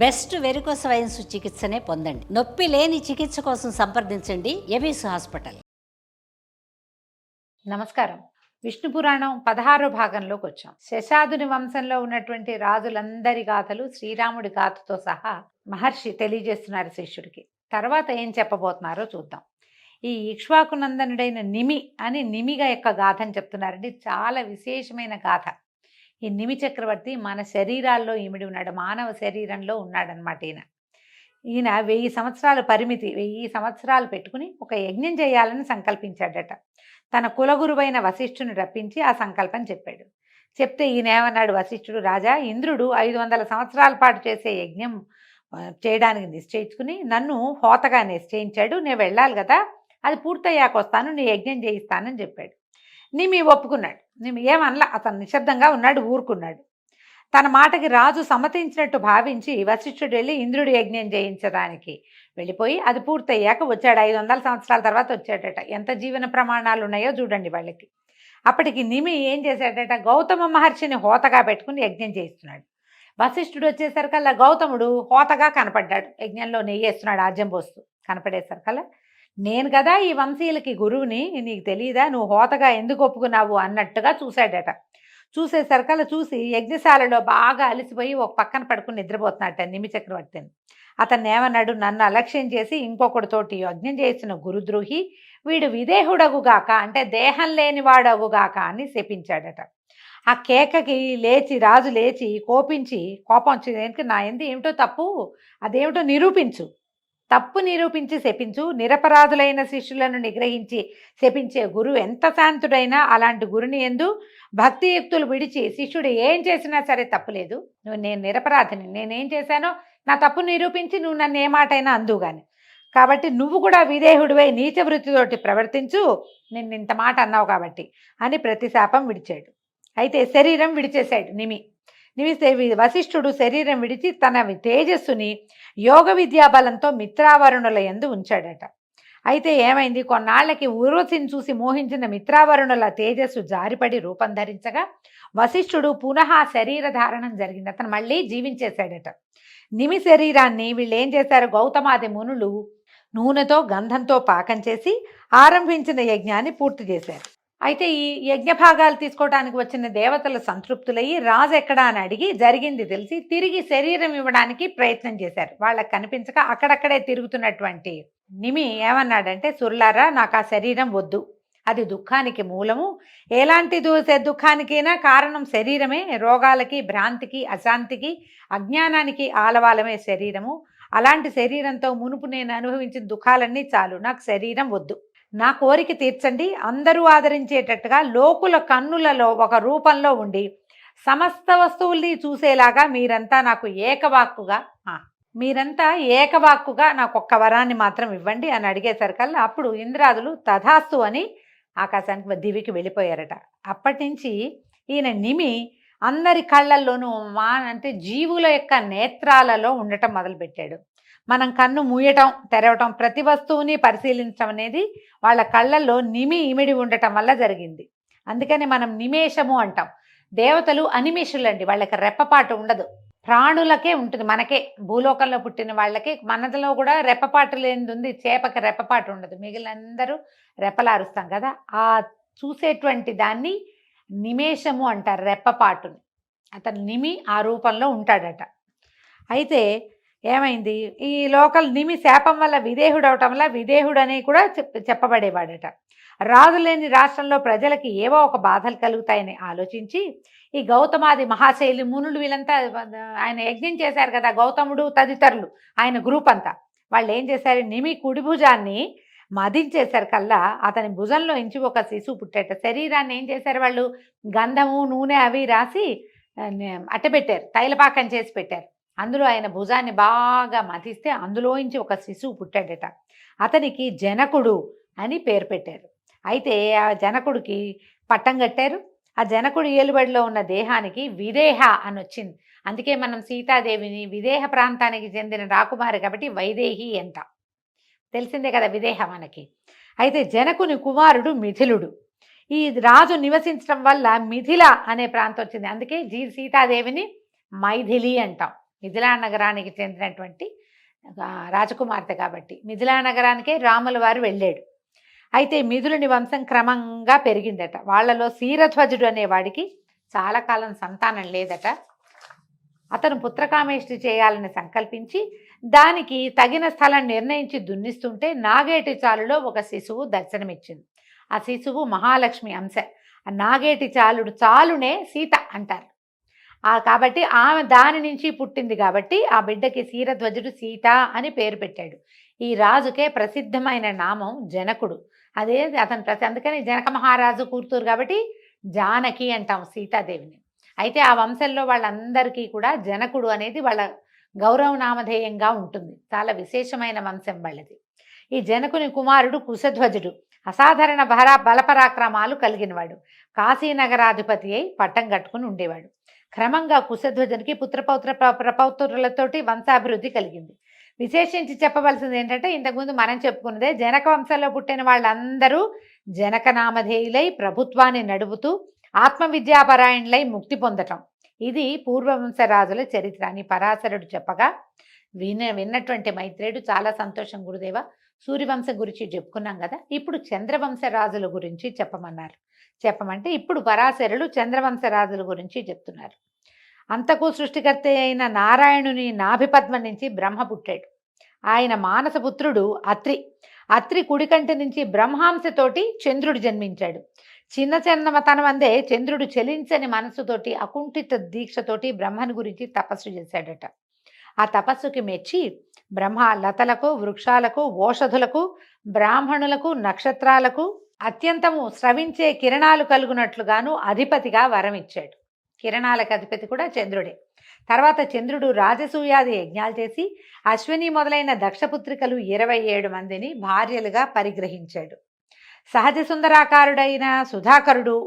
Best varicose veins చికిత్సనే పొందండి. నొప్పి లేని చికిత్స కోసం సంప్రదించండి ఎవిస్ హాస్పిటల్. నమస్కారం. విష్ణు పురాణం 16వ భాగంలోకి వచ్చాం. శశాదుని వంశంలో ఉన్నటువంటి రాజులందరి గాథలు శ్రీరాముడి గాథతో సహా మహర్షి తెలియజేస్తున్నారు శిష్యుడికి. తర్వాత ఏం చెప్పబోతున్నారో చూద్దాం. ఈ ఇక్ష్వాకునందనుడైన నిమిగా యొక్క గాథని చెప్తున్నారండి. చాలా విశేషమైన గాథ. ఈ నిమి చక్రవర్తి మన శరీరాల్లో ఇమిడి ఉన్నాడు, మానవ శరీరంలో ఉన్నాడనమాట. ఈయన 1000 సంవత్సరాల పరిమితి, 1000 సంవత్సరాలు పెట్టుకుని ఒక యజ్ఞం చేయాలని సంకల్పించాడట. తన కులగురువైన వశిష్ఠుని రప్పించి ఆ సంకల్పం చెప్పాడు. చెప్తే ఈయన ఏమన్నాడు వశిష్ఠుడు, రాజా, ఇంద్రుడు 500 సంవత్సరాల పాటు చేసే యజ్ఞం చేయడానికి నిశ్చయించుకుని నన్ను హోతగా నిశ్చయించాడు. నేను వెళ్ళాలి కదా, అది పూర్తయ్యాక వస్తాను, నీ యజ్ఞం చేయిస్తానని చెప్పాడు. నిమి ఒప్పుకున్నాడు. నిమి ఏమనలా, అతను నిశ్శబ్దంగా ఉన్నాడు, ఊరుకున్నాడు. తన మాటకి రాజు సమ్మతించినట్టు భావించి వశిష్ఠుడు వెళ్ళి ఇంద్రుడి యజ్ఞం చేయించడానికి వెళ్ళిపోయి అది పూర్తయ్యాక వచ్చాడు. 500 సంవత్సరాల తర్వాత వచ్చాడట. ఎంత జీవన ప్రమాణాలు ఉన్నాయో చూడండి వాళ్ళకి. అప్పటికి నిమి ఏం చేశాడట, గౌతమ మహర్షిని హోతగా పెట్టుకుని యజ్ఞం చేయిస్తున్నాడు. వశిష్ఠుడు వచ్చేసరికల్లా గౌతముడు హోతగా కనపడ్డాడు, యజ్ఞంలో నెయ్యేస్తున్నాడు, ఆజ్యం పోస్తూ కనపడేసరికల్లా, నేను కదా ఈ వంశీయులకి గురువుని, నీకు తెలియదా, నువ్వు హోతగా ఎందుకు ఒప్పుకున్నావు అన్నట్టుగా చూశాడట. చూసేసరికల్లా చూసి యజ్ఞశాలలో బాగా అలసిపోయి ఒక పక్కన పడుకుని నిద్రపోతున్నాడట నిమి చక్రవర్తిని. అతన్ని ఏమన్నాడు, నన్ను అలక్ష్యం చేసి ఇంకొకటితోటి యజ్ఞం చేసిన గురుద్రోహి, వీడు విదేహుడగుగాక, అంటే దేహం లేనివాడగుగాక అని శపించాడట. ఆ కేకకి రాజు లేచి కోపం వచ్చింది, నా ఎందు ఏమిటో తప్పు, అదేమిటో నిరూపించు, తప్పు నిరూపించి శపించు, నిరపరాధులైన శిష్యులను నిగ్రహించి శపించే గురువు ఎంత శాంతుడైనా అలాంటి గురుని యందు భక్తియుక్తులు విడిచి శిష్యుడు ఏం చేసినా సరే తప్పులేదు, నేను నిరపరాధిని, నేనేం చేశానో నా తప్పు నిరూపించి నువ్వు నన్ను ఏ మాటైనా అందుగాని, కాబట్టి నువ్వు కూడా విదేహుడివై నీచ వృత్తితోటి ప్రవర్తించు, నిన్ను ఇంత మాట అన్నావు కాబట్టి అని ప్రతిశాపం విడిచాడు. అయితే శరీరం విడిచేశాడు నిమి. వశిష్ఠుడు శరీరం విడిచి తన తేజస్సుని యోగ విద్యాబలంతో మిత్రావరుణుల యందు ఉంచాడట. అయితే ఏమైంది, కొన్నాళ్లకి ఊర్వశిని చూసి మోహించిన మిత్రావరుణుల తేజస్సు జారిపడి రూపం ధరించగా వశిష్ఠుడు పునః శరీర ధారణం జరిగింది, అతను మళ్ళీ జీవించేశాడట. నిమి శరీరాన్ని వీళ్ళు ఏం చేశారు, గౌతమాది మునులు నూనెతో గంధంతో పాకం చేసి ఆరంభించిన యజ్ఞాన్ని పూర్తి చేశారు. అయితే ఈ యజ్ఞ భాగాలు తీసుకోవడానికి వచ్చిన దేవతలు సంతృప్తులయ్యి రాజు ఎక్కడా అని అడిగి జరిగింది తెలిసి తిరిగి శరీరం ఇవ్వడానికి ప్రయత్నం చేశారు. వాళ్ళకి కనిపించక అక్కడక్కడే తిరుగుతున్నటువంటి నిమి ఏమన్నాడంటే, సుర్లారా, నాకు ఆ శరీరం వద్దు, అది దుఃఖానికి మూలము, ఎలాంటి దుఃఖానికైనా కారణం శరీరమే, రోగాలకి, భ్రాంతికి, అశాంతికి, అజ్ఞానానికి ఆలవాలమే శరీరము, అలాంటి శరీరంతో మునుపు నేను అనుభవించిన దుఃఖాలన్నీ చాలు, నాకు శరీరం వద్దు, నా కోరిక తీర్చండి, అందరూ ఆదరించేటట్టుగా లోకుల కన్నులలో ఒక రూపంలో ఉండి సమస్త వస్తువుల్ని చూసేలాగా మీరంతా ఏకవాక్కుగా నాకు ఒక్క వరాన్ని మాత్రం ఇవ్వండి అని అడిగేసరికల్లా అప్పుడు ఇంద్రాదులు తథాస్తు అని ఆకాశానికి దివికి వెళ్ళిపోయారట. అప్పటి నుంచి ఈయన నిమి అందరి కళ్ళల్లోనూ అంటే జీవుల యొక్క నేత్రాలలో ఉండటం మొదలుపెట్టాడు. మనం కన్ను మూయటం తెరవటం, ప్రతి వస్తువుని పరిశీలించడం అనేది వాళ్ళ కళ్ళల్లో నిమి ఇమిడి ఉండటం వల్ల జరిగింది. అందుకని మనం నిమేషము అంటాం. దేవతలు అనిమేషులండి, వాళ్ళకి రెప్పపాటు ఉండదు, ప్రాణులకే ఉంటుంది. మనకే భూలోకంలో పుట్టిన వాళ్ళకి, మనలో కూడా రెప్పపాటు లేనిది ఉంది, చేపకి రెప్పపాటు ఉండదు, మిగిలినందరూ రెప్పలారుస్తాం కదా, ఆ చూసేటువంటి దాన్ని నిమేషము అంటారు, రెప్పపాటుని. అతను నిమి ఆ రూపంలో ఉంటాడట. అయితే ఏమైంది, ఈ లోకల్ నిమి శాపం వల్ల విదేహుడు అవటం వల్ల విదేహుడని కూడా చెప్పబడేవాడట. రాజు లేని రాష్ట్రంలో ప్రజలకి ఏవో ఒక బాధలు కలుగుతాయని ఆలోచించి ఈ గౌతమాది మహాశైలి మునులు వీళ్ళంతా ఆయన యజ్ఞం చేశారు కదా, గౌతముడు తదితరులు ఆయన గ్రూప్ అంతా, వాళ్ళు ఏం చేశారు, నిమి కుడి భుజాన్ని మదించేశారు కల్లా అతని భుజంలో ఇంచి ఒక శిశువు పుట్టేట. శరీరాన్ని ఏం చేశారు వాళ్ళు, గంధము నూనె అవి రాసి అట్టబెట్టారు, తైలపాకం చేసి పెట్టారు. అందులో ఆయన భుజాన్ని బాగా మతిస్తే అందులోంచి ఒక శిశువు పుట్టాడట. అతనికి జనకుడు అని పేరు పెట్టారు. అయితే ఆ జనకుడికి పట్టం కట్టారు. ఆ జనకుడు ఏలుబడిలో ఉన్న దేహానికి విదేహ అని వచ్చింది. అందుకే మనం సీతాదేవిని విదేహ ప్రాంతానికి చెందిన రాకుమారి కాబట్టి వైదేహి అంట, తెలిసిందే కదా విదేహ మనకి. అయితే జనకుని కుమారుడు మిథిలుడు. ఈ రాజు నివసించడం వల్ల మిథిల అనే ప్రాంతం వచ్చింది, అందుకే సీతాదేవిని మైథిలి అంటాం. మిథిలా నగరానికి చెందినటువంటి రాజకుమార్తె కాబట్టి మిథిలా నగరానికే రాముల వారు వెళ్ళాడు. అయితే మిథులుని వంశం క్రమంగా పెరిగిందట. వాళ్ళలో శీరధ్వజుడు అనేవాడికి చాలా కాలం సంతానం లేదట. అతను పుత్రకామేష్టి చేయాలని సంకల్పించి దానికి తగిన స్థలం నిర్ణయించి దున్నిస్తుంటే నాగేటి చాలులో ఒక శిశువు దర్శనమిచ్చింది. ఆ శిశువు మహాలక్ష్మి అంశ. ఆ నాగేటి చాలునే సీత అంటారు. కాబట్టి ఆమె దాని నుంచి పుట్టింది కాబట్టి ఆ బిడ్డకి శీరధ్వజుడు సీత అని పేరు పెట్టాడు. ఈ రాజుకే ప్రసిద్ధమైన నామం జనకుడు. అదే అతను అందుకని జనక మహారాజు కూతురు కాబట్టి జానకి అంటాం సీతాదేవిని. అయితే ఆ వంశంలో వాళ్ళందరికీ కూడా జనకుడు అనేది వాళ్ళ గౌరవ నామధేయంగా ఉంటుంది. చాలా విశేషమైన వంశం వాళ్ళది. ఈ జనకుని కుమారుడు కుశధ్వజుడు అసాధారణ బలపరాక్రమాలు కలిగినవాడు. కాశీనగరాధిపతి అయి పట్టం కట్టుకుని ఉండేవాడు. క్రమంగా కుశధ్వజునికి ప్రపౌత్రులతోటి వంశాభివృద్ధి కలిగింది. విశేషించి చెప్పవలసింది ఏంటంటే ఇంతకుముందు మనం చెప్పుకున్నదే జనక వంశంలో పుట్టిన వాళ్ళందరూ జనక నామధేయులై ప్రభుత్వాన్ని నడుపుతూ ఆత్మవిద్యాపరాయణులై ముక్తి పొందటం. ఇది పూర్వవంశ రాజుల చరిత్ర అని పరాశరుడు చెప్పగా విన్నటువంటి మైత్రేయుడు చాలా సంతోషం గురుదేవ, సూర్యవంశం గురించి చెప్పుకున్నాం కదా, ఇప్పుడు చంద్రవంశ రాజుల గురించి చెప్పమన్నారు. చెప్పమంటే ఇప్పుడు పరాశరుడు చంద్రవంశ రాజుల గురించి చెప్తున్నారు. అంతకు సృష్టికర్త అయిన నారాయణుని నాభిపద్మ నుంచి బ్రహ్మ పుట్టాడు. ఆయన మానసపుత్రుడు అత్రి. అత్రి కుడికంటి నుంచి బ్రహ్మాంశతోటి చంద్రుడు జన్మించాడు. చిన్నతనం అందే చంద్రుడు చలించని మనసుతోటి అకుంఠిత దీక్షతోటి బ్రహ్మని గురించి తపస్సు చేశాడట. ఆ తపస్సుకి మెచ్చి బ్రహ్మ లతలకు, వృక్షాలకు, ఓషధులకు, బ్రాహ్మణులకు, నక్షత్రాలకు అత్యంతము స్రవించే కిరణాలు కలుగునట్లుగాను అధిపతిగా వరం ఇచ్చాడు. కిరణాలకు అధిపతి కూడా చంద్రుడే. తర్వాత చంద్రుడు రాజసూయాది యజ్ఞాలు చేసి అశ్విని మొదలైన దక్షపుత్రికలు 27 మందిని భార్యలుగా పరిగ్రహించాడు. సహజ సుందరాకారుడైన సుధాకరుడు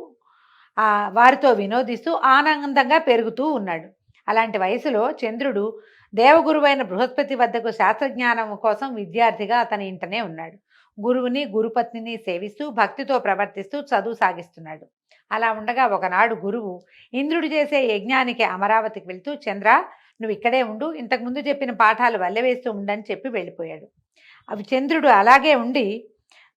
వారితో వినోదిస్తూ ఆనందంగా పెరుగుతూ ఉన్నాడు. అలాంటి వయసులో చంద్రుడు దేవగురువైన బృహస్పతి వద్దకు శాస్త్రజ్ఞానం కోసం విద్యార్థిగా అతని ఇంటనే ఉన్నాడు. గురువుని, గురుపత్నిని సేవిస్తూ భక్తితో ప్రవర్తిస్తూ చదువు సాగిస్తున్నాడు. అలా ఉండగా ఒకనాడు గురువు ఇంద్రుడు చేసే యజ్ఞానికి అమరావతికి వెళ్తూ, చంద్ర నువ్వు ఇక్కడే ఉండు, ఇంతకుముందు చెప్పిన పాఠాలు వల్లెవేస్తూ ఉండని చెప్పి వెళ్ళిపోయాడు. అవి చంద్రుడు అలాగే ఉండి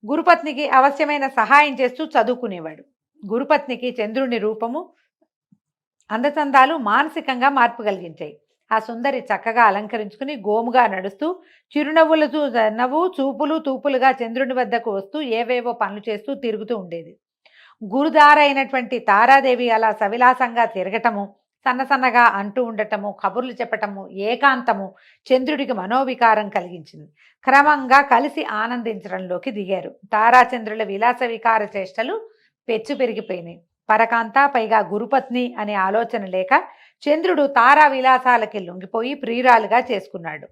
గురుపత్నికి అవశ్యమైన సహాయం చేస్తూ చదువుకునేవాడు. గురుపత్నికి చంద్రుని రూపము, అందచందాలు మానసికంగా మార్పు కలిగించాయి. ఆ సుందరి చక్కగా అలంకరించుకుని గోముగా నడుస్తూ చిరునవ్వులు చూపులు తూపులుగా చంద్రుని వద్దకు వస్తూ ఏవేవో పనులు చేస్తూ తిరుగుతూ ఉండేది. గురుదారైనటువంటి తారాదేవి అలా సవిలాసంగా తిరగటము, సన్నసన్నగా అంటూ ఉండటము, కబుర్లు చెప్పటము, ఏకాంతము చంద్రుడికి మనోవికారం కలిగించింది. క్రమంగా కలిసి ఆనందించడంలోకి దిగారు. తారాచంద్రుల విలాస వికార చేష్టలు పెచ్చు పెరిగిపోయినాయి. పరకాంత పైగా గురుపత్ని అనే ఆలోచన లేక చంద్రుడు తారా విలాసాలకి లొంగిపోయి ప్రియురాలుగా చేసుకున్నాడు.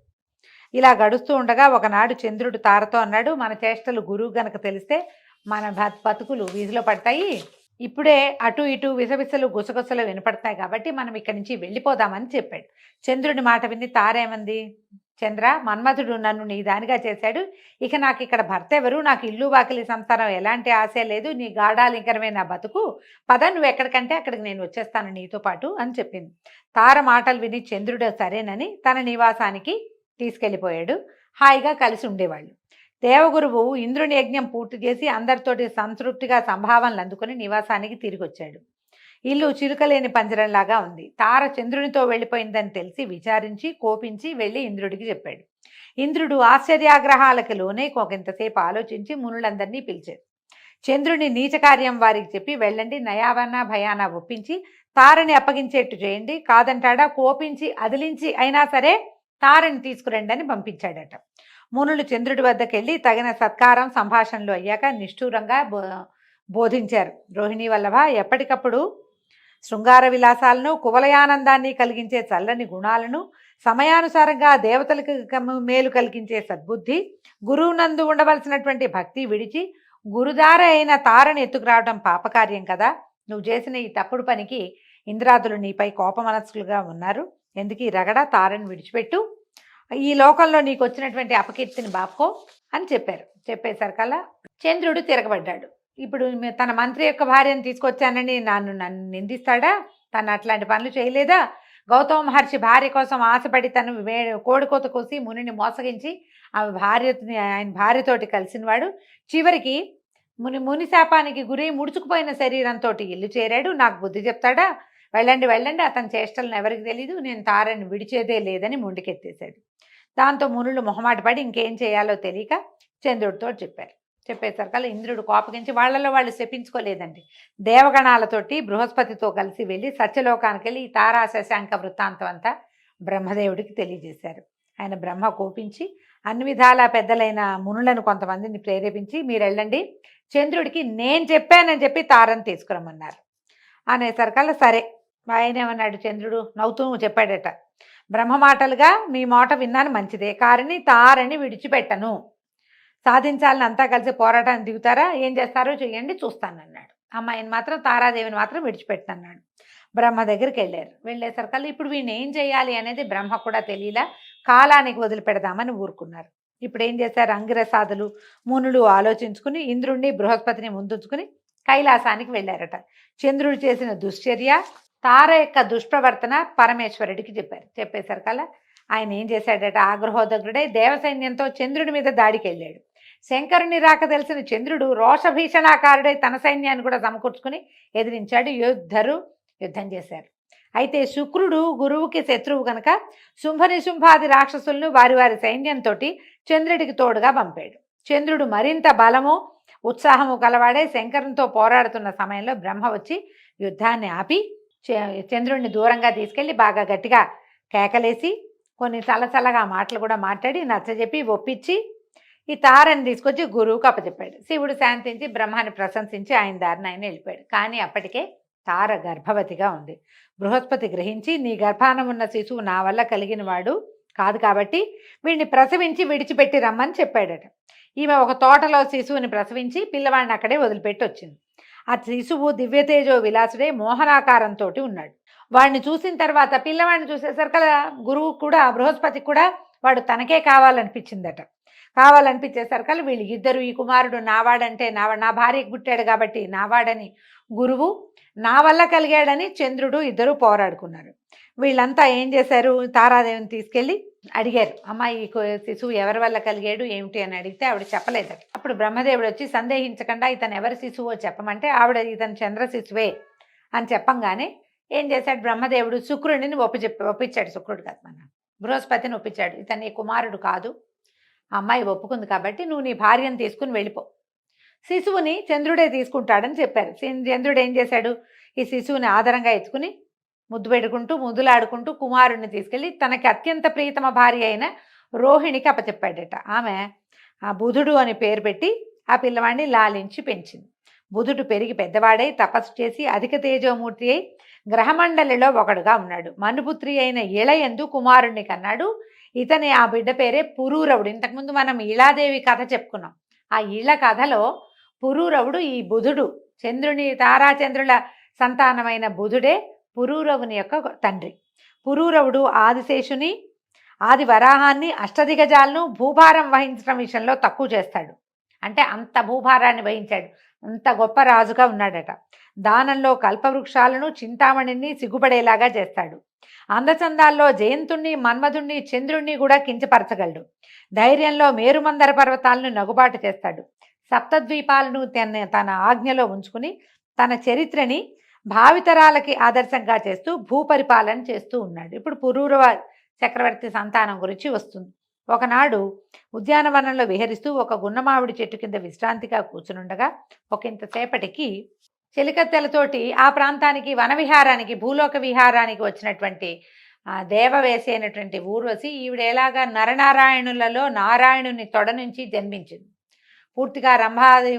ఇలా గడుస్తూ ఉండగా ఒకనాడు చంద్రుడు తారతో అన్నాడు, మన చేష్టలు గురువు గనక తెలిస్తే మన బతుకులు వీధిలో పడతాయి. ఇప్పుడే అటు ఇటు విసవిసలు గుసగుసలు వినపడతాయి కాబట్టి మనం ఇక్కడి నుంచి వెళ్ళిపోదామని చెప్పాడు. చంద్రుడి మాట విని తారేమంది, చంద్ర మన్మథుడు నన్ను నీ దానిగా చేశాడు, ఇక నాకు ఇక్కడ భర్త ఎవరు, నాకు ఇల్లు వాకిలి సంసారం ఎలాంటి ఆశ లేదు, నీ గాఢాలింకరమే నా బతుకు, పద నువ్వు ఎక్కడికంటే అక్కడికి నేను వచ్చేస్తాను నీతో పాటు అని చెప్పింది. తార మాటలు విని చంద్రుడు సరేనని తన నివాసానికి తీసుకెళ్ళిపోయాడు. హాయిగా కలిసి ఉండేవాళ్ళు. దేవగురువు ఇంద్రుని యజ్ఞం పూర్తి చేసి అందరితోటి సంతృప్తిగా సంభావనలు అందుకుని నివాసానికి తిరిగి వచ్చాడు. ఇల్లు చిలుకలేని పంజరంలాగా ఉంది. తార చంద్రునితో వెళ్ళిపోయిందని తెలిసి విచారించి కోపించి వెళ్ళి ఇంద్రుడికి చెప్పాడు. ఇంద్రుడు ఆశ్చర్యాగ్రహాలకు లోనే కొంతసేపు ఆలోచించి మునులందరినీ పిలిచాడు. చంద్రుని నీచకార్యం వారికి చెప్పి వెళ్ళండి, నయావన భయాన ఒప్పించి తారని అప్పగించేట్టు చేయండి, కాదంటాడా కోపించి అదిలించి అయినా సరే తారని తీసుకురండి అని పంపించాడట. మునులు చంద్రుడి వద్దకు వెళ్ళి తగిన సత్కారం సంభాషణలు అయ్యాక నిష్ఠూరంగా బోధించారు. రోహిణీ వల్లభ, ఎప్పటికప్పుడు శృంగార విలాసాలను, కువలయానందాన్ని కలిగించే చల్లని గుణాలను, సమయానుసారంగా దేవతలకు మేలు కలిగించే సద్బుద్ధి, గురువునందు ఉండవలసినటువంటి భక్తి విడిచి గురుదార అయిన తారని ఎత్తుకురావడం పాపకార్యం కదా. నువ్వు చేసిన ఈ తప్పుడు పనికి ఇంద్రాదులు నీపై కోపమనస్కులుగా ఉన్నారు. ఎందుకు ఈ రగడ, తారని విడిచిపెట్టు, ఈ లోకంలో నీకు వచ్చినటువంటి అపకీర్తిని బాపుకో అని చెప్పారు. చెప్పేసరికల్లా చంద్రుడు తిరగబడ్డాడు. ఇప్పుడు తన మంత్రి యొక్క భార్యను తీసుకొచ్చానని నన్ను నిందిస్తాడా, తను అట్లాంటి పనులు చేయలేదా, గౌతమ మహర్షి భార్య కోసం ఆశపడి తను కోడికోత కోసి మునిని మోసగించి ఆయన భార్యతోటి కలిసినవాడు చివరికి ముని శాపానికి గురి ముడుచుకుపోయిన శరీరంతో ఇల్లు చేరాడు. నాకు బుద్ధి చెప్తాడా, వెళ్ళండి వెళ్ళండి, అతని చేష్టలను ఎవరికి తెలీదు, నేను తారని విడిచేదే లేదని ముందుకెత్తేశాడు. దాంతో మునులు మొహమాట పడి ఇంకేం చేయాలో తెలియక చంద్రుడితో చెప్పేసరికల్లా ఇంద్రుడు కోపగించి వాళ్ళలో వాళ్ళు శపించుకోలేదండి. దేవగణాలతోటి బృహస్పతితో కలిసి వెళ్ళి సత్యలోకానికి వెళ్ళి ఈ తారా శశాంక వృత్తాంతం అంతా బ్రహ్మదేవుడికి తెలియజేశారు. ఆయన బ్రహ్మ కోపించి అన్ని విధాలా పెద్దలైన మునులను కొంతమందిని ప్రేరేపించి మీరు వెళ్ళండి, చంద్రుడికి నేను చెప్పానని చెప్పి తారని తీసుకురమ్మన్నారు. అనేసరికల్లా సరే. ఆయన ఏమన్నాడు, చంద్రుడు నవ్వుతూ చెప్పాడట, బ్రహ్మ మాటలుగా మీ మాట విన్నాను మంచిదే, కానీ తారని విడిచిపెట్టను. సాధించాలని అంతా కలిసి పోరాటాన్ని దిగుతారా, ఏం చేస్తారో చెయ్యండి చూస్తానన్నాడు. అమ్మాయిని మాత్రం తారాదేవిని మాత్రం విడిచిపెట్టన్నాడు. బ్రహ్మ దగ్గరికి వెళ్ళేసరికల్లా ఇప్పుడు వీడిని ఏం చేయాలి అనేది బ్రహ్మ కూడా తెలియలా, కాలానికి వదిలిపెడదామని ఊరుకున్నారు. ఇప్పుడు ఏం చేశారు, అంగిరసాదులు మునులు ఆలోచించుకుని ఇంద్రుణ్ణి బృహస్పతిని ముందుంచుకుని కైలాసానికి వెళ్ళారట. చంద్రుడు చేసిన దుశ్చర్య, తార యొక్క దుష్ప్రవర్తన పరమేశ్వరుడికి చెప్పేసరికల్లా ఆయన ఏం చేశాడట, ఆగ్రహోదగ్రుడై దేవసైన్యంతో చంద్రుడి మీద దాడికి వెళ్ళాడు. శంకరుని రాక తెలిసిన చంద్రుడు రోషభీషణాకారుడై తన సైన్యాన్ని కూడా సమకూర్చుకుని ఎదిరించాడు. యుద్ధం చేశారు. అయితే శుక్రుడు గురువుకి శత్రువు కనుక శుంభాది రాక్షసులను వారి వారి సైన్యంతో చంద్రుడికి తోడుగా పంపాడు. చంద్రుడు మరింత బలము ఉత్సాహము కలవాడే శంకరునితో పోరాడుతున్న సమయంలో బ్రహ్మ వచ్చి యుద్ధాన్ని ఆపి చంద్రుడిని దూరంగా తీసుకెళ్లి బాగా గట్టిగా కేకలేసి కొన్ని చల్లచల్లగా మాటలు కూడా మాట్లాడి నచ్చజెప్పి ఒప్పించి ఈ తారని తీసుకొచ్చి గురువుకు అప్పచెప్పాడు. శివుడు శాంతించి బ్రహ్మాన్ని ప్రశంసించి ఆయన దారిని ఆయన వెళ్ళిపోయాడు. కానీ అప్పటికే తార గర్భవతిగా ఉంది. బృహస్పతి గ్రహించి నీ గర్భాన ఉన్న శిశువు నా వల్ల కలిగిన వాడు కాదు కాబట్టి వీడిని ప్రసవించి విడిచిపెట్టి రమ్మని చెప్పాడట. ఈమె ఒక తోటలో శిశువుని ప్రసవించి పిల్లవాడిని అక్కడే వదిలిపెట్టి వచ్చింది. ఆ శిశువు దివ్యతేజో విలాసుడే మోహనాకారంతో ఉన్నాడు. వాడిని చూసిన తర్వాత పిల్లవాడిని చూసేసరికల్లా గురువు కూడా బృహస్పతికి కూడా వాడు తనకే కావాలనిపించేసరికల్లా వీళ్ళు ఇద్దరు ఈ కుమారుడు నావాడంటే నా భార్యకు పుట్టాడు కాబట్టి నావాడని గురువు, నా వల్ల కలిగాడని చంద్రుడు ఇద్దరు పోరాడుకున్నారు. వీళ్ళంతా ఏం చేశారు, తారాదేవిని తీసుకెళ్ళి అడిగారు, అమ్మాయి శిశువు ఎవరి వల్ల కలిగాడు ఏమిటి అని అడిగితే ఆవిడ చెప్పలేదట. అప్పుడు బ్రహ్మదేవుడు వచ్చి సందేహించకుండా ఇతను ఎవరి శిశువో చెప్పమంటే ఆవిడ ఇతను చంద్ర శిశువే అని చెప్పంగానే ఏం చేశాడు బ్రహ్మదేవుడు, శుక్రుడిని ఒప్పించాడు. శుక్రుడు కాదు, మన బృహస్పతిని ఒప్పించాడు. ఇతను నీ కుమారుడు కాదు, ఆ అమ్మాయి ఒప్పుకుంది కాబట్టి నువ్వు నీ భార్యను తీసుకుని వెళ్ళిపో, శిశువుని చంద్రుడే తీసుకుంటాడని చెప్పారు. చంద్రుడు ఏం చేశాడు, ఈ శిశువుని ఆదరంగా ఎత్తుకుని ముద్దులాడుకుంటూ కుమారుడిని తీసుకెళ్ళి తనకి అత్యంత ప్రియతమ భార్య అయిన రోహిణికి అప్పచెప్పాడట. ఆమె ఆ బుధుడు అని పేరు పెట్టి ఆ పిల్లవాడిని లాలించి పెంచింది. బుధుడు పెరిగి పెద్దవాడై తపస్సు చేసి అధిక తేజోమూర్తి అయి గ్రహమండలిలో ఒకడుగా ఉన్నాడు. మనుపుత్రి అయిన ఇళయందు కుమారుణ్ణి కన్నాడు. ఇతని ఆ బిడ్డ పేరే పురూరవుడు. ఇంతకుముందు మనం ఇళాదేవి కథ చెప్పుకున్నాం. ఆ ఇళ కథలో పురూరవుడు ఈ బుధుడు, తారాచంద్రుల సంతానమైన బుధుడే పురూరవుని యొక్క తండ్రి. పురూరవుడు ఆదిశేషుని, ఆది వరాహాన్ని, అష్టదిగజాలను భూభారం వహించడం విషయంలో తక్కువ చేస్తాడు. అంటే అంత భూభారాన్ని వహించాడు, అంత గొప్ప రాజుగా ఉన్నాడట. దానంలో కల్పవృక్షాలను, చింతామణిని సిగ్గుపడేలాగా చేస్తాడు. అందచందాల్లో జయంతుణ్ణి, మన్మధుణ్ణి, చంద్రుణ్ణి కూడా కించపరచగలడు. ధైర్యంలో మేరుమందర పర్వతాలను నగుబాటు చేస్తాడు. సప్తద్వీపాలను తన ఆజ్ఞలో ఉంచుకుని తన చరిత్రని భావితరాలకి ఆదర్శంగా చేస్తూ భూపరిపాలన చేస్తూ ఉన్నాడు. ఇప్పుడు పురూరవ చక్రవర్తి సంతానం గురించి వస్తుంది. ఒకనాడు ఉద్యానవనంలో విహరిస్తూ ఒక గున్నమావిడి చెట్టు కింద విశ్రాంతిగా కూర్చునుండగా ఒకంతసేపటికి చెలికత్తెలతోటి ఆ ప్రాంతానికి వనవిహారానికి, భూలోక విహారానికి వచ్చినటువంటి దేవవేసి అయినటువంటి ఊర్వశి, ఈవిడ ఎలాగా నరనారాయణులలో నారాయణుని తొడ నుంచి జన్మించింది. పూర్తిగా రంభాది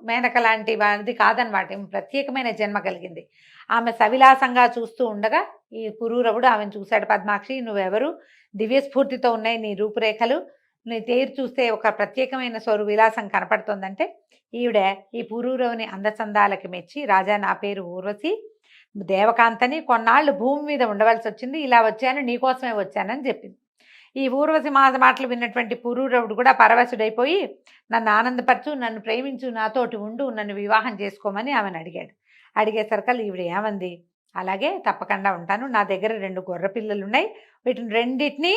మేనక లాంటి వారిది కాదనమాట, ప్రత్యేకమైన జన్మ కలిగింది. ఆమె సవిలాసంగా చూస్తూ ఉండగా ఈ పురూరవుడు ఆమెను చూశాడు. పద్మాక్షి, నువ్వెవరు, దివ్యస్ఫూర్తితో ఉన్నాయి నీ రూపురేఖలు, నీ తేరు చూస్తే ఒక ప్రత్యేకమైన విలాసం కనపడుతోందంటే ఈవిడ ఈ పురూరవుని అందచందాలకి మెచ్చి, రాజా నా పేరు ఊర్వశి, దేవకాంతని, కొన్నాళ్ళు భూమి మీద ఉండవలసి వచ్చింది, ఇలా వచ్చాను, నీకోసమే వచ్చానని చెప్పింది. ఈ ఊర్వశి మాటలు విన్నటువంటి పురూరవుడు కూడా పరవశుడైపోయి నన్ను ఆనందపరచు, నన్ను ప్రేమించు, నాతోటి ఉండు, నన్ను వివాహం చేసుకోమని ఆమెను అడిగాడు. అడిగేసరికల్లా ఈవిడ ఏమంది, అలాగే తప్పకుండా ఉంటాను. నా దగ్గర 2 గొర్రె పిల్లలు ఉన్నాయి. వీటిని రెండిటిని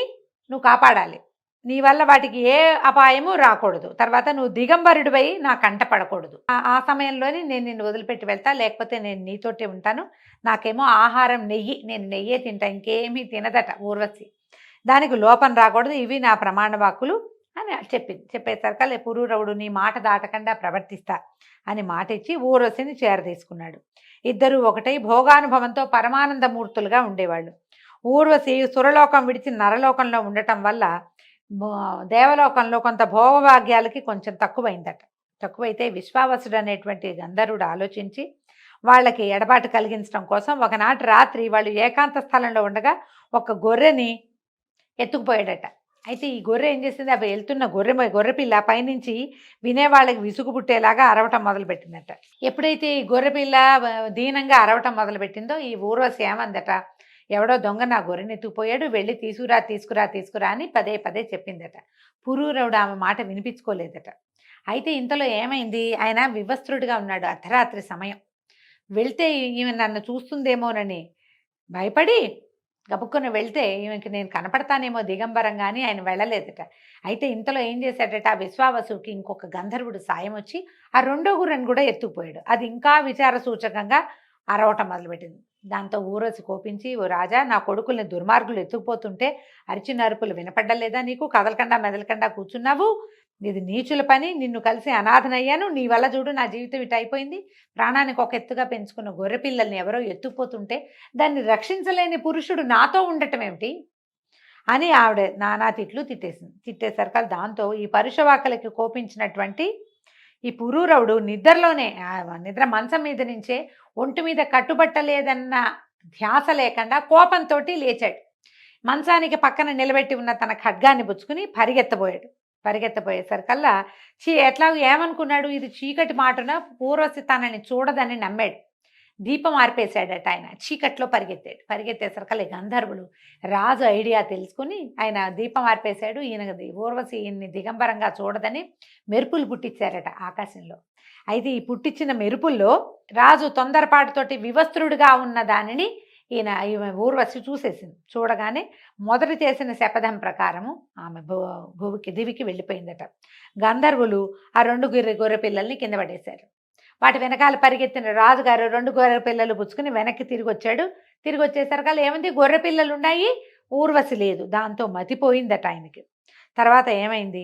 నువ్వు కాపాడాలి. నీ వల్ల వాటికి ఏ అపాయము రాకూడదు. తర్వాత నువ్వు దిగంబరుడివై నా కంట పడకూడదు. ఆ సమయంలోనే నేను నిన్ను వదిలిపెట్టి వెళ్తా, లేకపోతే నేను నీతోటే ఉంటాను. నాకేమో ఆహారం నెయ్యి, నేను నెయ్యే తింటా, ఇంకేమీ తినదట ఊర్వశి. దానికి లోపం రాకూడదు, ఇవి నా ప్రమాణ వాక్కులు అని చెప్పింది. చెప్పేసరికల్లా పురూరవుడు నీ మాట దాటకుండా ప్రవర్తిస్తా అని మాట ఇచ్చి ఊర్వశిని చేరదీసుకున్నాడు. ఇద్దరూ ఒకటై భోగానుభవంతో పరమానందమూర్తులుగా ఉండేవాళ్ళు. ఊర్వశి సురలోకం విడిచి నరలోకంలో ఉండటం వల్ల దేవలోకంలో కొంత భోగభాగ్యాలకి కొంచెం తక్కువైతే విశ్వావసుడు అనేటువంటి గంధర్వుడు ఆలోచించి వాళ్ళకి ఎడబాటు కలిగించడం కోసం ఒకనాటి రాత్రి వాళ్ళు ఏకాంత స్థలంలో ఉండగా ఒక గొర్రెని ఎత్తుకుపోయాడట. అయితే ఈ గొర్రె ఏం చేసింది, అవి వెళ్తున్న గొర్రెపిల్ల పైనుంచి వినేవాళ్ళకి విసుగు పుట్టేలాగా అరవటం మొదలుపెట్టిందట. ఎప్పుడైతే ఈ గొర్రెపిల్ల దీనంగా అరవటం మొదలుపెట్టిందో ఈ ఊర్వశి ఏమందట, ఎవడో దొంగ నా గొర్రెని ఎత్తుకుపోయాడు, వెళ్ళి తీసుకురా అని పదే చెప్పిందట. పురూరవుడు ఆమె మాట వినిపించుకోలేదట. అయితే ఇంతలో ఏమైంది, ఆయన వివస్త్రుడిగా ఉన్నాడు. అర్ధరాత్రి సమయం. వెళ్తే ఈమె నన్ను చూస్తుందేమోనని భయపడి గబుక్కున వెళ్తే ఈమెకి నేను కనపడతానేమో దిగంబరంగా అని ఆయన వెళ్ళలేదట. అయితే ఇంతలో ఏం చేశాడట, ఆ విశ్వావసుకి ఇంకొక గంధర్వుడు సాయం వచ్చి ఆ రెండో గుర్రెని కూడా ఎత్తుకుపోయాడు. అది ఇంకా విచార సూచకంగా అరవటం మొదలుపెట్టింది. దాంతో ఊర్వశి కోపించి, ఓ రాజా, నా కొడుకుల్ని దుర్మార్గులు ఎత్తుకుపోతుంటే అరిచిన అరుపులు వినపడ్డలేదా నీకు? కదలకుండా మెదలకుండా కూర్చున్నావు. ఇది నీచుల పని. నిన్ను కలిసి అనాథనయ్యాను. నీ వల్ల చూడు నా జీవితం ఇటు అయిపోయింది. ప్రాణానికి ఒక ఎత్తుగా పెంచుకున్న గొర్రె పిల్లల్ని ఎవరో ఎత్తుకుపోతుంటే దాన్ని రక్షించలేని పురుషుడు నాతో ఉండటం ఏమిటి అని ఆవిడ నానా తిట్లు తిట్టేసరికి దాంతో ఈ పరుషవాకలకి కోపించినటువంటి ఈ పురూరవుడు నిద్ర మంచం మీద నుంచే ఒంటి మీద కట్టుబట్టలేదన్న ధ్యాస లేకుండా కోపంతో లేచాడు. మంచానికి పక్కన నిలబెట్టి ఉన్న తన ఖడ్గాన్ని పుచ్చుకుని పరిగెత్తపోయేసరికల్లా ఎట్లా ఏమనుకున్నాడు, ఇది చీకటి మాటన ఊర్వశి తనని చూడదని నమ్మాడు. దీపం ఆర్పేశాడట. ఆయన చీకట్లో పరిగెత్తేసరికల్లా గంధర్వులు రాజు ఐడియా తెలుసుకుని ఆయన దీపం ఆర్పేశాడు. ఊర్వశి ఈయన్ని దిగంబరంగా చూడదని మెరుపులు పుట్టించారట ఆకాశంలో. అయితే ఈ పుట్టించిన మెరుపుల్లో రాజు తొందరపాటుతోటి వివస్త్రుడిగా ఉన్న దానిని ఈమె ఊర్వశి చూసేసింది. చూడగానే మొదటి చేసిన శపథం ప్రకారము ఆమె దివికి వెళ్ళిపోయిందట. గంధర్వులు ఆ 2 గొర్రె పిల్లల్ని కింద పడేశారు. వాటి వెనకాల పరిగెత్తిన రాజుగారు 2 గొర్రె పిల్లలు పుచ్చుకుని వెనక్కి తిరిగి వచ్చేసరికి ఏమైంది, గొర్రె పిల్లలు ఉన్నాయి, ఊర్వశి లేదు. దాంతో మతిపోయిందట ఆయనకి. తర్వాత ఏమైంది,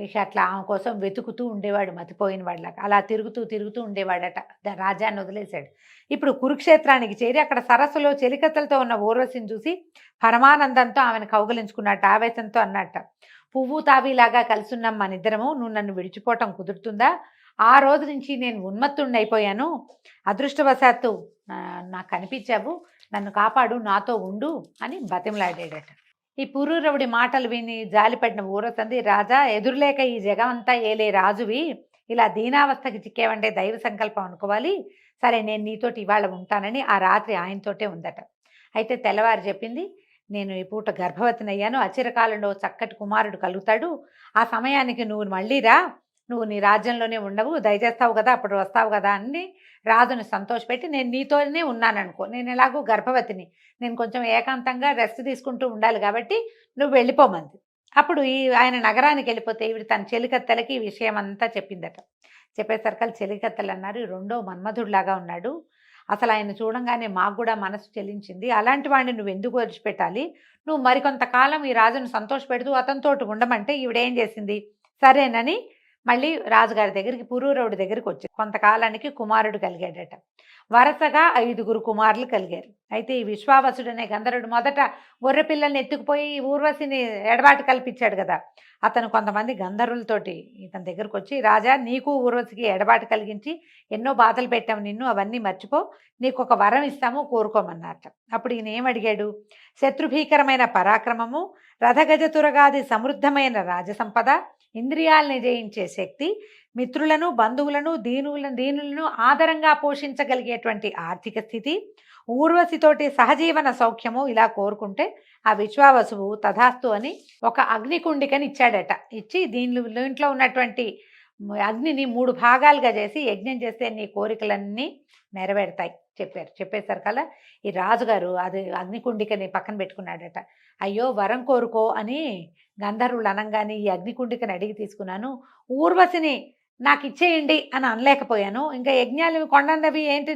ఇక అట్లా ఆమె కోసం వెతుకుతూ ఉండేవాడు మతిపోయిన వాళ్ళకి. అలా తిరుగుతూ ఉండేవాడట. రాజ్యాన్ని వదిలేశాడు. ఇప్పుడు కురుక్షేత్రానికి చేరి అక్కడ సరస్సులో చెలికత్తలతో ఉన్న ఊర్వశిని చూసి పరమానందంతో ఆమెను కౌగలించుకున్నట్ట. ఆవేశంతో అన్నట్ట, పువ్వు తావిలాగా కలుసున్నాం మనిద్దరము, నువ్వు నన్ను విడిచిపోవటం కుదురుతుందా? ఆ రోజు నుంచి నేను ఉన్మత్తుణ్ణి అయిపోయాను. అదృష్టవశాత్తు నాకు కనిపించావు, నన్ను కాపాడు, నాతో ఉండు అని బతిమలాడాడట. ఈ పురూరవుడి మాటలు విని జాలిపడిన ఊరతంది, రాజా, ఎదురులేక ఈ జగమంతా ఏలే రాజువి, ఇలా దీనావస్థకి చిక్కేవంటే దైవ సంకల్పం అనుకోవాలి. సరే, నేను నీతోటి ఇవాళ ఉంటానని ఆ రాత్రి ఆయనతోటే ఉందట. అయితే తెల్లవారు చెప్పింది, నేను ఈ పూట గర్భవతినయ్యాను, అచిరకాలంలో చక్కటి కుమారుడు కలుగుతాడు. ఆ సమయానికి నువ్వు మళ్ళీ రా, నువ్వు నీ రాజ్యంలోనే ఉండవు, దయచేస్తావు కదా, అప్పుడు వస్తావు కదా అని రాజుని సంతోషపెట్టి, నేను నీతోనే ఉన్నాననుకో, నేను ఎలాగో గర్భవతిని, నేను కొంచెం ఏకాంతంగా రెస్ట్ తీసుకుంటూ ఉండాలి కాబట్టి నువ్వు వెళ్ళిపోమంది. అప్పుడు ఆయన నగరానికి వెళ్ళిపోతే ఈవిడ తన చెలికత్తెలకి ఈ విషయం అంతా చెప్పిందట. చెప్పేసరికి చెలికత్తెలు అన్నారు, రెండో మన్మధుడిలాగా ఉన్నాడు, అసలు ఆయన చూడంగానే మాకు కూడా మనసు చెల్లించింది, అలాంటి వాడిని నువ్వు ఎందుకు వదిలిపెట్టాలి, నువ్వు మరికొంతకాలం ఈ రాజును సంతోషపెడుతూ అతనితోటి ఉండమంటే ఈవిడేం చేసింది, సరేనని మళ్ళీ రాజుగారి దగ్గరికి పురూరవుడి దగ్గరికి వచ్చి కొంతకాలానికి కుమారుడు కలిగాడట. వరుసగా 5 కుమారులు కలిగారు. అయితే ఈ విశ్వావసుడు అనే గంధర్వుడు మొదట గొర్రె పిల్లల్ని ఎత్తుకుపోయి ఊర్వశిని ఎడబాటు కల్పించాడు కదా, అతను కొంతమంది గంధర్వులతోటి ఇతని దగ్గరకు వచ్చి, రాజా, నీకు ఊర్వశికి ఎడబాటు కలిగించి ఎన్నో బాధలు పెట్టాము నిన్ను, అవన్నీ మర్చిపో, నీకు ఒక వరం ఇస్తాము, కోరుకోమన్నట్ట. అప్పుడు ఈయన ఏమడిగాడు, శత్రుభీకరమైన పరాక్రమము, రథగజతురగాది సమృద్ధమైన రాజసంపద, ఇంద్రియాలని జయించే శక్తి, మిత్రులను బంధువులను దీనులను ఆదరంగా పోషించగలిగేటువంటి ఆర్థిక స్థితి, ఊర్వశితోటి సహజీవన సౌఖ్యము ఇలా కోరుకుంటే ఆ విశ్వావసువు తథాస్తు అని ఒక అగ్నికుండికని ఇచ్చాడట. ఇచ్చి దీంట్లో ఉన్నటువంటి అగ్నిని 3 భాగాలుగా చేసి యజ్ఞం చేస్తే నీ కోరికలన్నీ నెరవేరుతాయి, చెప్పేసరికల్లా ఈ రాజుగారు అది అగ్నికుండికని పక్కన పెట్టుకున్నాడట. అయ్యో వరం కోరుకో అని గంధర్వులు అనంగానే ఈ అగ్నికుండికని అడిగి తీసుకున్నాను. ఊర్వశిని నాకు ఇచ్చేయండి అని అనలేకపోయాను. ఇంకా యజ్ఞాలు కొండన్నవి ఏంటి,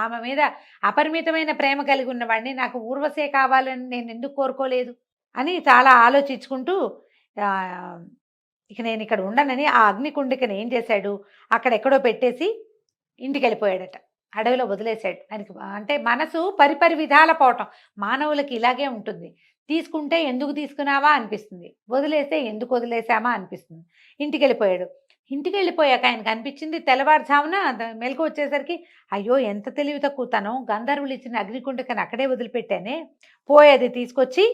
ఆమె మీద అపరిమితమైన ప్రేమ కలిగి ఉన్నవాడిని, నాకు ఊర్వశే కావాలని నేను ఎందుకు కోరుకోలేదు అని చాలా ఆలోచించుకుంటూ ఆ, ఇక నేను ఇక్కడ ఉండనని ఆ అగ్నికుండికని ఏం చేశాడు, అక్కడ ఎక్కడో పెట్టేసి ఇంటికి వెళ్ళిపోయాడట. అడవిలో వదిలేశాడు. ఆయనకి అంటే మనసు పరిపరి విధాల పోవటం మానవులకి ఇలాగే ఉంటుంది. తీసుకుంటే ఎందుకు తీసుకున్నావా అనిపిస్తుంది, వదిలేస్తే ఎందుకు వదిలేసామా అనిపిస్తుంది. ఇంటికి వెళ్ళిపోయాడు. ఇంటికి వెళ్ళిపోయాక ఆయనకు అనిపించింది తెల్లవారుజామున మెలకు వచ్చేసరికి, అయ్యో ఎంత తెలివి తక్కువతాను, గంధర్వులు ఇచ్చిన అగ్నికుండికని అక్కడే వదిలిపెట్టానే, పోయేది తీసుకొచ్చి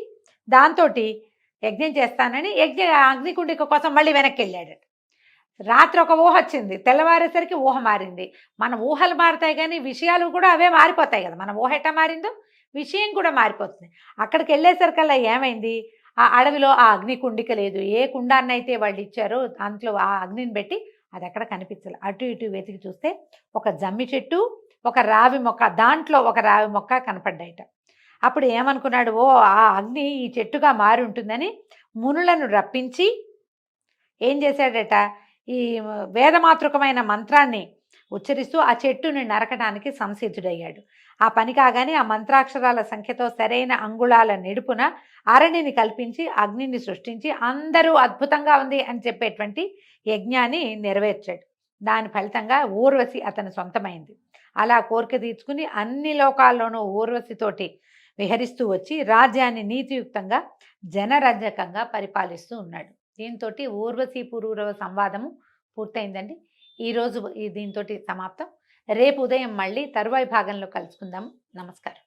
దాంతో యజ్ఞం చేస్తానని అగ్నికుండిక కోసం మళ్ళీ వెనక్కి వెళ్ళాడు. రాత్రి ఒక ఊహ వచ్చింది, తెల్లవారేసరికి ఊహ మారింది. మన ఊహలు మారుతాయి కానీ విషయాలు కూడా అవే మారిపోతాయి కదా. మన ఊహ ఎట్టా మారిందో విషయం కూడా మారిపోతుంది. అక్కడికి వెళ్ళేసరికల్లా ఏమైంది, ఆ అడవిలో ఆ అగ్ని కుండిక లేదు. ఏ కుండాన్నైతే వాళ్ళు ఇచ్చారో దాంట్లో ఆ అగ్నిని పెట్టి అది ఎక్కడ కనిపించాలి. అటు ఇటు వెతికి చూస్తే ఒక జమ్మి చెట్టు, ఒక రావి మొక్క, దాంట్లో ఒక రావి మొక్క కనపడ్డాయిట. అప్పుడు ఏమనుకున్నాడు, ఓ ఆ అగ్ని ఈ చెట్టుగా మారి ఉంటుందని మునులను రప్పించి ఏం చేశాడట, ఈ వేదమాతృకమైన మంత్రాన్ని ఉచ్చరిస్తూ ఆ చెట్టుని నరకడానికి సంసిద్ధుడయ్యాడు. ఆ పని కాగానే ఆ మంత్రాక్షరాల సంఖ్యతో సరైన అంగుళాల నిడుపున అరణిని కల్పించి అగ్నిని సృష్టించి అందరూ అద్భుతంగా ఉంది అని చెప్పేటువంటి యజ్ఞాన్ని నెరవేర్చాడు. దాని ఫలితంగా ఊర్వశి అతని సొంతమైంది. అలా కోరిక తీర్చుకుని అన్ని లోకాల్లోనూ ఊర్వశితోటి విహరిస్తూ వచ్చి రాజ్యాన్ని నీతియుక్తంగా జనరంజకంగా పరిపాలిస్తూ ఉన్నాడు. దీంతో ఊర్వశీ పురూరవ సంవాదము పూర్తయిందండి. ఈరోజు దీంతో సమాప్తం. రేపు ఉదయం మళ్ళీ తరువాయి భాగంలో కలుసుకుందాము. నమస్కారం.